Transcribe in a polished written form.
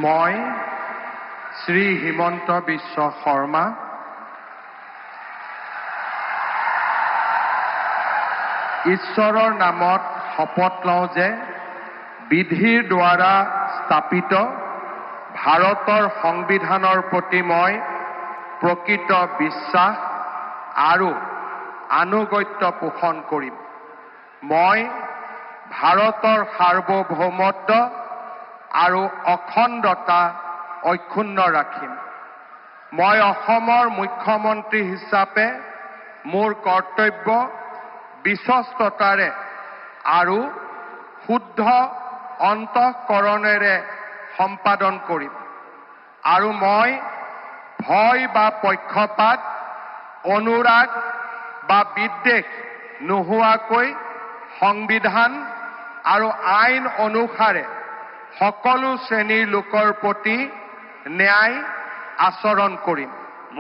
মই শ্ৰী হিমন্ত বিশ্ব শৰ্মা ঈশ্বৰৰ নামত শপত লওঁ যে বিধিৰ দ্বাৰা স্থাপিত ভাৰতৰ সংবিধানৰ প্ৰতি মই প্ৰকৃত বিশ্বাস আৰু আনুগত্য পোষণ কৰিম। মই ভাৰতৰ সাৰ্বভৌমত্ব আৰু অখণ্ডতা অক্ষুণ্ণ ৰাখিম। মই অসমৰ মুখ্যমন্ত্ৰী হিচাপে মোৰ কৰ্তব্য বিশ্বস্ততাৰে আৰু শুদ্ধ অন্তঃকৰণেৰে সম্পাদন কৰিম আৰু মই ভয় বা পক্ষপাত, অনুৰাগ বা বিদ্বেষ নোহোৱাকৈ সংবিধান আৰু আইন অনুসাৰে সকলো শ্ৰেণীৰ লোকৰ প্ৰতি ন্যায় আচৰণ কৰিম।